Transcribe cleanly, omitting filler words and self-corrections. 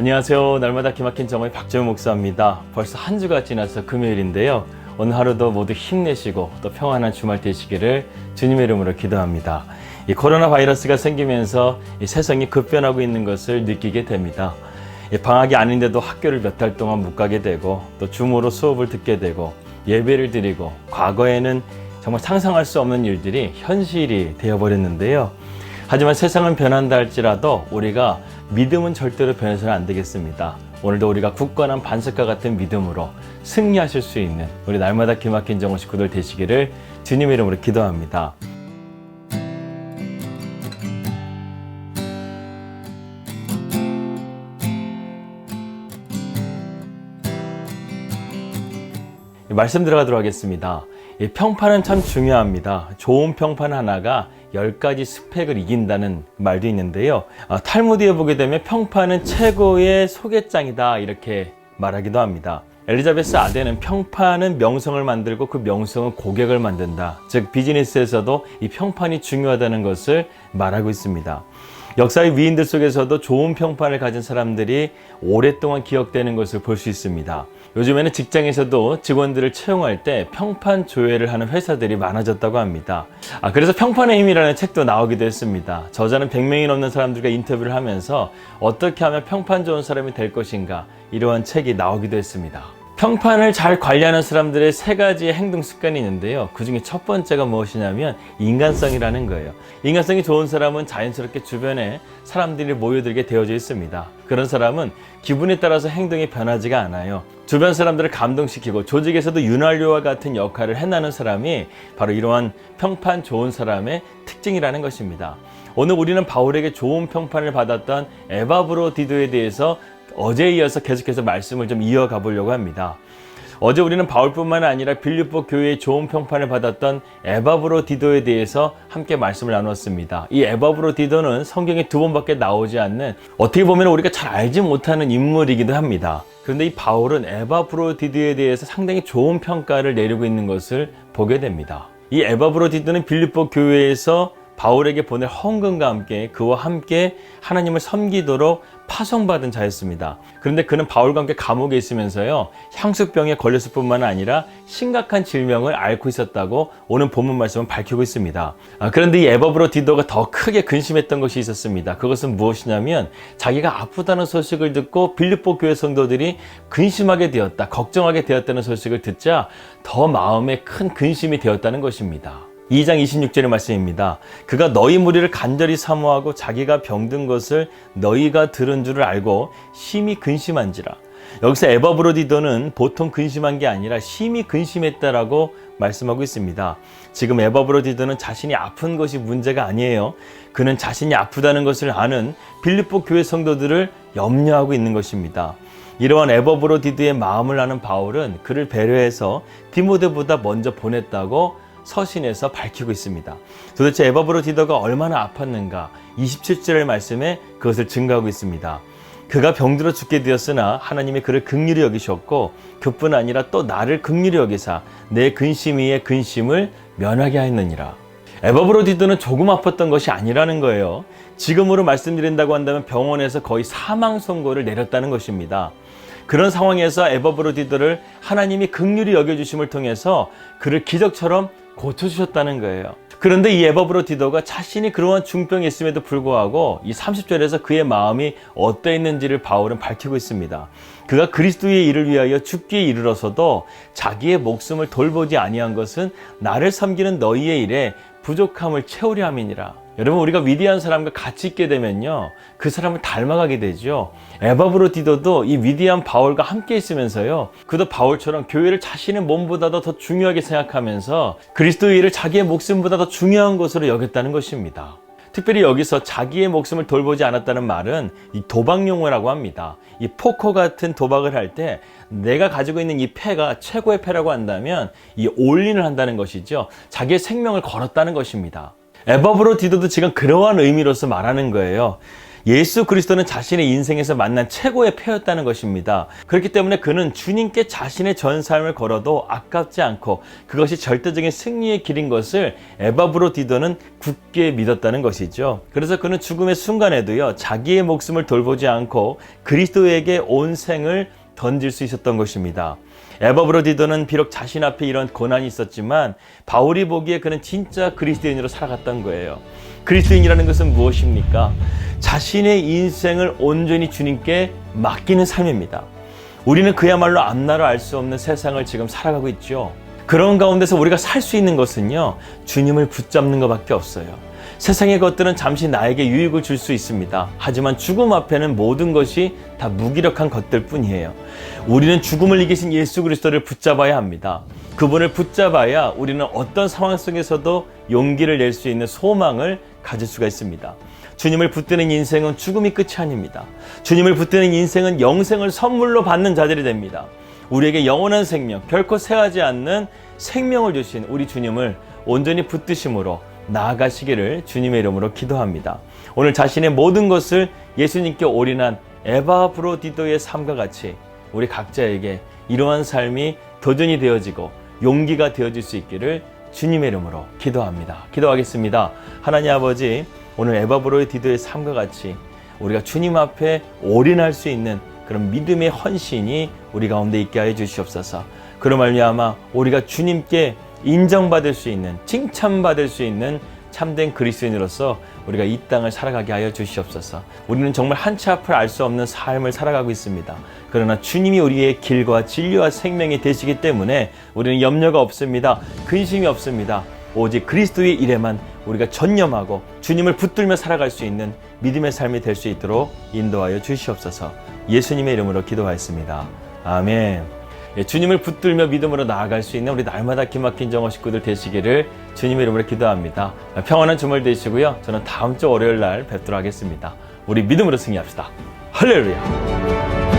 안녕하세요. 날마다 기막힌 정오의 박재우 목사입니다. 벌써 한 주가 지나서 금요일인데요. 오늘 하루도 모두 힘내시고 또 평안한 주말 되시기를 주님의 이름으로 기도합니다. 이 코로나 바이러스가 생기면서 이 세상이 급변하고 있는 것을 느끼게 됩니다. 방학이 아닌데도 학교를 몇 달 동안 못 가게 되고 또 줌으로 수업을 듣게 되고 예배를 드리고 과거에는 정말 상상할 수 없는 일들이 현실이 되어버렸는데요. 하지만 세상은 변한다 할지라도 우리가 믿음은 절대로 변해서는 안 되겠습니다. 오늘도 우리가 굳건한 반석과 같은 믿음으로 승리하실 수 있는 우리 날마다 기막힌 정오 식구들 되시기를 주님의 이름으로 기도합니다. 말씀 들어가도록 하겠습니다. 이 평판은 참 중요합니다. 좋은 평판 하나가 10가지 스펙을 이긴다는 말도 있는데요. 탈무드에 보게 되면 평판은 최고의 소개장이다 이렇게 말하기도 합니다. 엘리자베스 아덴은 평판은 명성을 만들고 그 명성은 고객을 만든다. 즉 비즈니스에서도 이 평판이 중요하다는 것을 말하고 있습니다. 역사의 위인들 속에서도 좋은 평판을 가진 사람들이 오랫동안 기억되는 것을 볼 수 있습니다. 요즘에는 직장에서도 직원들을 채용할 때 평판 조회를 하는 회사들이 많아졌다고 합니다. 그래서 평판의 힘이라는 책도 나오기도 했습니다. 저자는 100명이 넘는 사람들과 인터뷰를 하면서 어떻게 하면 평판 좋은 사람이 될 것인가 이러한 책이 나오기도 했습니다. 평판을 잘 관리하는 사람들의 3가지의 행동 습관이 있는데요. 그 중에 첫 번째가 무엇이냐면 인간성이라는 거예요. 인간성이 좋은 사람은 자연스럽게 주변에 사람들이 모여들게 되어져 있습니다. 그런 사람은 기분에 따라서 행동이 변하지가 않아요. 주변 사람들을 감동시키고 조직에서도 윤활유와 같은 역할을 해나가는 사람이 바로 이러한 평판 좋은 사람의 특징이라는 것입니다. 오늘 우리는 바울에게 좋은 평판을 받았던 에바브로디도에 대해서 어제에 이어서 계속해서 말씀을 좀 이어가 보려고 합니다. 어제 우리는 바울뿐만 아니라 빌립보 교회의 좋은 평판을 받았던 에바브로디도에 대해서 함께 말씀을 나눴습니다. 이 에바브로디도는 성경에 2번밖에 나오지 않는 어떻게 보면 우리가 잘 알지 못하는 인물이기도 합니다. 그런데 이 바울은 에바브로디도에 대해서 상당히 좋은 평가를 내리고 있는 것을 보게 됩니다. 이 에바브로디도는 빌립보 교회에서 바울에게 보낼 헌금과 함께 그와 함께 하나님을 섬기도록 파송받은 자였습니다. 그런데 그는 바울과 함께 감옥에 있으면서요 향수병에 걸렸을 뿐만 아니라 심각한 질병을 앓고 있었다고 오늘 본문 말씀은 밝히고 있습니다. 그런데 이 에바브로디도가 더 크게 근심했던 것이 있었습니다. 그것은 무엇이냐면 자기가 아프다는 소식을 듣고 빌립보 교회 성도들이 근심하게 되었다, 걱정하게 되었다는 소식을 듣자 더 마음에 큰 근심이 되었다는 것입니다. 2장 26절의 말씀입니다. 그가 너희 무리를 간절히 사모하고 자기가 병든 것을 너희가 들은 줄을 알고 심히 근심한지라. 여기서 에바브로디도는 보통 근심한 게 아니라 심히 근심했다라고 말씀하고 있습니다. 지금 에바브로디도는 자신이 아픈 것이 문제가 아니에요. 그는 자신이 아프다는 것을 아는 빌립보 교회 성도들을 염려하고 있는 것입니다. 이러한 에바브로디도의 마음을 아는 바울은 그를 배려해서 디모데보다 먼저 보냈다고 서신에서 밝히고 있습니다. 도대체 에바브로디도가 얼마나 아팠는가 27절의 말씀에 그것을 증거하고 있습니다. 그가 병들어 죽게 되었으나 하나님이 그를 긍휼히 여기셨고 그뿐 아니라 또 나를 긍휼히 여기사 내 근심 위에 근심을 면하게 하였느니라. 에바브로디도는 조금 아팠던 것이 아니라는 거예요. 지금으로 말씀드린다고 한다면 병원에서 거의 사망 선고를 내렸다는 것입니다. 그런 상황에서 에바브로디도를 하나님이 긍휼히 여겨주심을 통해서 그를 기적처럼 고쳐주셨다는 거예요. 그런데 이 에바브로디도가 자신이 그러한 중병이 있음에도 불구하고 이 30절에서 그의 마음이 어떠했는지를 바울은 밝히고 있습니다. 그가 그리스도의 일을 위하여 죽기에 이르러서도 자기의 목숨을 돌보지 아니한 것은 나를 섬기는 너희의 일에 부족함을 채우려 함이니라. 여러분, 우리가 위대한 사람과 같이 있게 되면요 그 사람을 닮아가게 되죠. 에바브로디도도 이 위대한 바울과 함께 있으면서요 그도 바울처럼 교회를 자신의 몸보다도 더 중요하게 생각하면서 그리스도의 일을 자기의 목숨보다 더 중요한 것으로 여겼다는 것입니다. 특별히 여기서 자기의 목숨을 돌보지 않았다는 말은 이 도박 용어라고 합니다. 이 포커 같은 도박을 할 때 내가 가지고 있는 이 패가 최고의 패라고 한다면 이 올인을 한다는 것이죠. 자기의 생명을 걸었다는 것입니다. 에바브로디도도 지금 그러한 의미로서 말하는 거예요. 예수 그리스도는 자신의 인생에서 만난 최고의 패였다는 것입니다. 그렇기 때문에 그는 주님께 자신의 전 삶을 걸어도 아깝지 않고 그것이 절대적인 승리의 길인 것을 에바브로디도는 굳게 믿었다는 것이죠. 그래서 그는 죽음의 순간에도요, 자기의 목숨을 돌보지 않고 그리스도에게 온 생을 던질 수 있었던 것입니다. 에바브로디도는 비록 자신 앞에 이런 고난이 있었지만 바울이 보기에 그는 진짜 그리스도인으로 살아갔던 거예요. 그리스도인이라는 것은 무엇입니까? 자신의 인생을 온전히 주님께 맡기는 삶입니다. 우리는 그야말로 앞나라 알 수 없는 세상을 지금 살아가고 있죠. 그런 가운데서 우리가 살 수 있는 것은요, 주님을 붙잡는 것밖에 없어요. 세상의 것들은 잠시 나에게 유익을 줄 수 있습니다. 하지만 죽음 앞에는 모든 것이 다 무기력한 것들 뿐이에요. 우리는 죽음을 이기신 예수 그리스도를 붙잡아야 합니다. 그분을 붙잡아야 우리는 어떤 상황 속에서도 용기를 낼 수 있는 소망을 가질 수가 있습니다. 주님을 붙드는 인생은 죽음이 끝이 아닙니다. 주님을 붙드는 인생은 영생을 선물로 받는 자들이 됩니다. 우리에게 영원한 생명, 결코 쇠하지 않는 생명을 주신 우리 주님을 온전히 붙드심으로 나아가시기를 주님의 이름으로 기도합니다. 오늘 자신의 모든 것을 예수님께 올인한 에바브로디도의 삶과 같이 우리 각자에게 이러한 삶이 도전이 되어지고 용기가 되어질 수 있기를 주님의 이름으로 기도합니다. 기도하겠습니다. 하나님 아버지, 오늘 에바브로디도의 삶과 같이 우리가 주님 앞에 올인할 수 있는 그런 믿음의 헌신이 우리 가운데 있게 하여 주시옵소서. 그로 말미암아 우리가 주님께 인정받을 수 있는, 칭찬받을 수 있는 참된 그리스도인으로서 우리가 이 땅을 살아가게 하여 주시옵소서. 우리는 정말 한치 앞을 알 수 없는 삶을 살아가고 있습니다. 그러나 주님이 우리의 길과 진리와 생명이 되시기 때문에 우리는 염려가 없습니다. 근심이 없습니다. 오직 그리스도의 일에만 우리가 전념하고 주님을 붙들며 살아갈 수 있는 믿음의 삶이 될 수 있도록 인도하여 주시옵소서. 예수님의 이름으로 기도하였습니다. 아멘. 주님을 붙들며 믿음으로 나아갈 수 있는 우리 날마다 기막힌 정오 식구들 되시기를 주님의 이름으로 기도합니다. 평안한 주말 되시고요. 저는 다음 주 월요일 날 뵙도록 하겠습니다. 우리 믿음으로 승리합시다. 할렐루야.